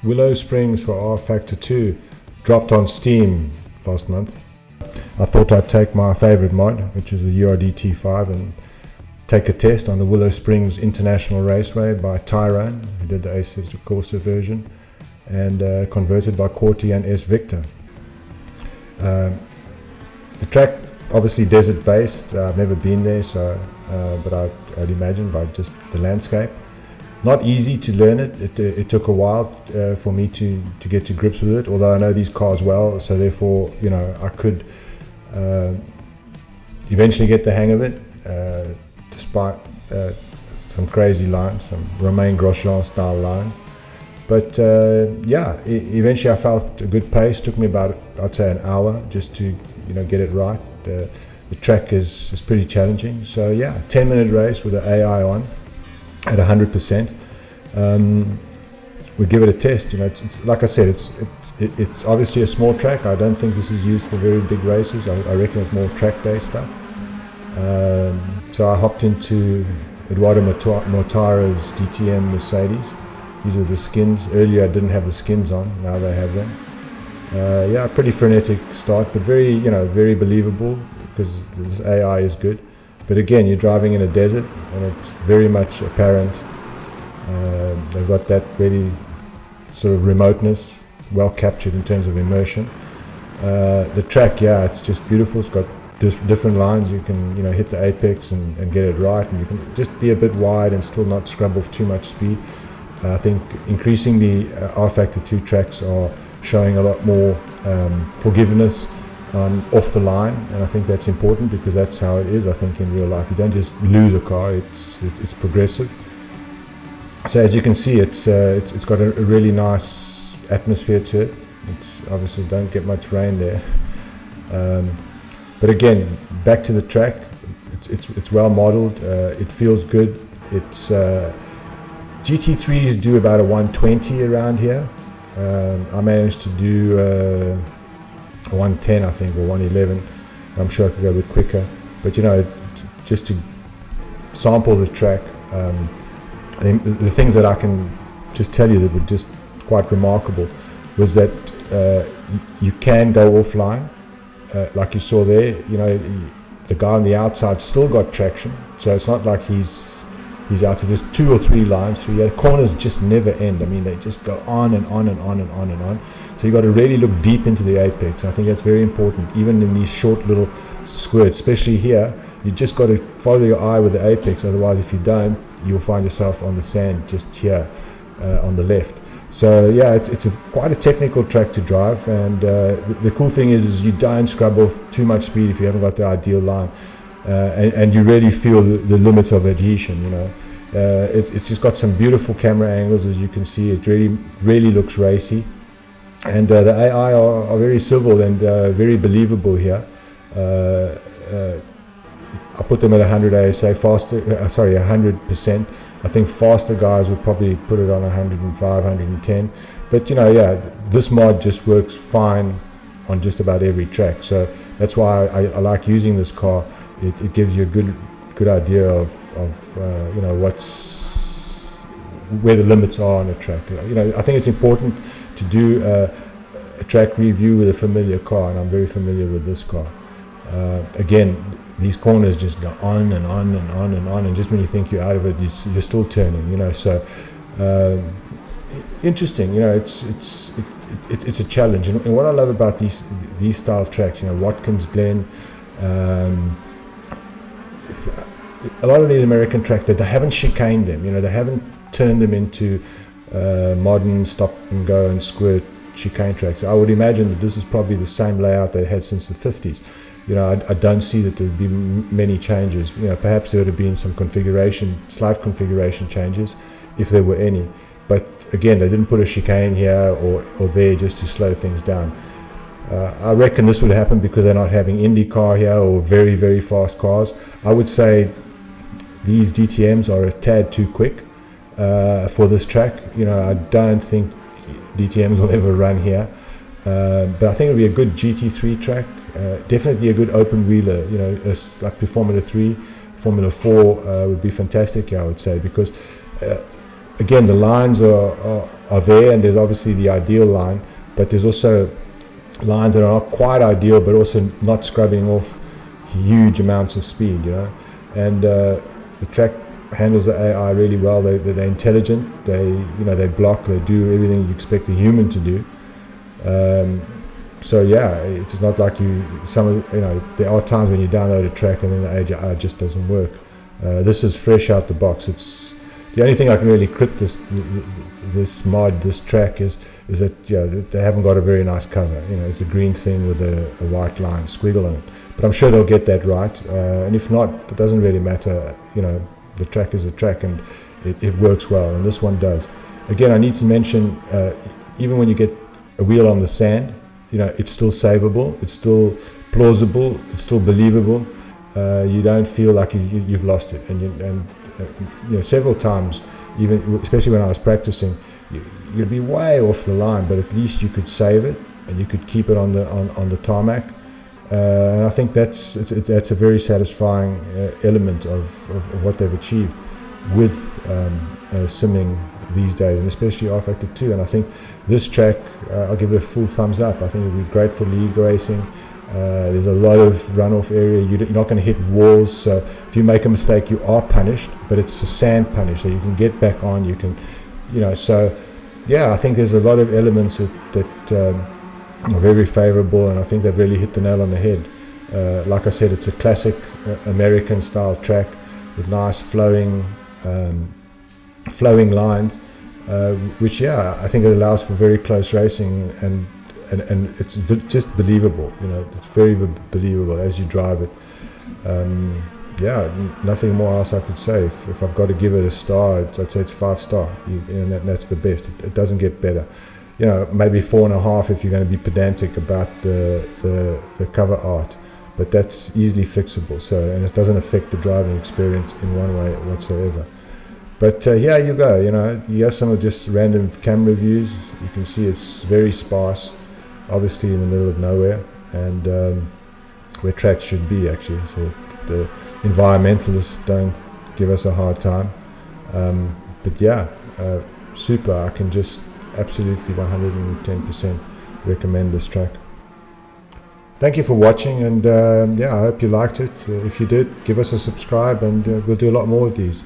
Willow Springs for rFactor 2 dropped on Steam last month. I thought I'd take my favorite mod, which is the URD T5, and take a test on the Willow Springs International Raceway by Tyrone, who did the IsR Corti version, and converted by Corti and rFactor. The track, obviously desert based. I've never been there, so but I'd imagine by just the landscape. Not easy to learn it. It took a while for me to get to grips with it, although I know these cars well, so therefore, you know, I could eventually get the hang of it, despite some crazy lines, some Romain Grosjean style lines. But yeah, eventually I felt a good pace. Took me about, I'd say, an hour just to, you know, get it right. The track is pretty challenging. So yeah, 10-minute race with the AI on at 100%. We give it a test. You know, it's like I said, it's obviously a small track. I don't think this is used for very big races. I reckon it's more track day stuff. So I hopped into Eduardo Mortara's DTM Mercedes. These are the skins. Earlier I didn't have the skins on. Now they have them. Yeah, pretty frenetic start, but very, you know, very believable because this AI is good. But again, you're driving in a desert, and it's very much apparent. They've got that really sort of remoteness, well captured in terms of immersion. The track, yeah, it's just beautiful. It's got different lines. You can, you know, hit the apex and get it right, and you can just be a bit wide and still not scrub off too much speed. I think increasingly rFactor 2 tracks are showing a lot more forgiveness off the line, and I think that's important because that's how it is. I think in real life you don't just lose a car; it's progressive. So as you can see, it's got a really nice atmosphere to it. It's obviously don't get much rain there, but again, back to the track. It's well modeled. It feels good. It's GT3s do about a 120 around here. I managed to do 110, I think, or 111. I'm sure I could go a bit quicker, but you know, just to sample the track, the things that I can just tell you that were just quite remarkable was that you can go offline, like you saw there. You know, the guy on the outside still got traction, so it's not like he's out. So there's 2 or 3 lines through here. Corners just never end. I mean, they just go on and on and on and on and on. So you've got to really look deep into the apex. I think that's very important, even in these short little squirts, especially here. You just got to follow your eye with the apex. Otherwise, if you don't, you'll find yourself on the sand just here on the left. So yeah, it's quite a technical track to drive. And the cool thing is you don't scrub off too much speed if you haven't got the ideal line. And you really feel the limits of adhesion, you know. It's just got some beautiful camera angles, as you can see. It really looks racy, and the AI are very civil and very believable here. I put them at 100 ASA faster. 100%. I think faster guys would probably put it on 105, 110. But you know, yeah, this mod just works fine on just about every track. So that's why I like using this car. It gives you a good idea of you know, where the limits are on a track. You know, I think it's important to do a track review with a familiar car, and I'm very familiar with this car. Again, these corners just go on and on and on and on, and just when you think you're out of it, you're still turning. You know, so interesting. You know, it's a challenge, and what I love about these style of tracks, you know, Watkins, Glen. A lot of these American tracks, that they haven't chicaned them, you know, they haven't turned them into modern stop and go and squirt chicane tracks. I would imagine that this is probably the same layout they had since the 50s. You know, I don't see that there'd be many changes. You know, perhaps there would have been some slight configuration changes, if there were any. But again, they didn't put a chicane here or there just to slow things down. I reckon this would happen because they're not having IndyCar here or very, very fast cars. I would say these DTMs are a tad too quick for this track. You know, I don't think DTMs will ever run here. But I think it'll be a good GT3 track. Definitely a good open wheeler. You know, like the Formula 3, Formula 4 would be fantastic here, I would say, because again, the lines are there, and there's obviously the ideal line, but there's also lines that are not quite ideal, but also not scrubbing off huge amounts of speed, and the track handles the AI really well. They're intelligent. They block. They do everything you expect a human to do. So yeah, it's not like there are times when you download a track and then the AI just doesn't work. This is fresh out the box. It's the only thing I can really crit this track is that they haven't got a very nice cover. It's a green thing with a white line squiggle on it. But I'm sure they'll get that right. And if not, it doesn't really matter. The track is a track, and it works well, and this one does. Again, I need to mention, even when you get a wheel on the sand, it's still savable, it's still plausible, it's still believable. You don't feel like you've lost it, and several times, even especially when I was practicing, you'd be way off the line, but at least you could save it and you could keep it on the tarmac. And I think that's a very satisfying element of what they've achieved with simming these days, and especially rFactor 2. And I think this track, I'll give it a full thumbs up. I think it'll be great for league racing. There's a lot of runoff area. You're not going to hit walls, so if you make a mistake, you are punished, but it's a sand punish, so you can get back on. You can, so yeah, I think there's a lot of elements that are very favorable, and I think they've really hit the nail on the head. Like I said, it's a classic American style track with nice flowing lines, which I think it allows for very close racing, and it's just believable. It's very believable as you drive it. Nothing more else I could say. If I've got to give it a star, I'd say it's 5-star. That's the best. It doesn't get better. Maybe 4.5 if you're going to be pedantic about the cover art, but that's easily fixable. And it doesn't affect the driving experience in one way whatsoever. But here you go. Here's some of just random camera views. You can see it's very sparse, obviously in the middle of nowhere, and where tracks should be actually. So the environmentalists don't give us a hard time. Super. I can just absolutely 110% recommend this track. Thank you for watching, and I hope you liked it. If you did, give us a subscribe, and we'll do a lot more of these.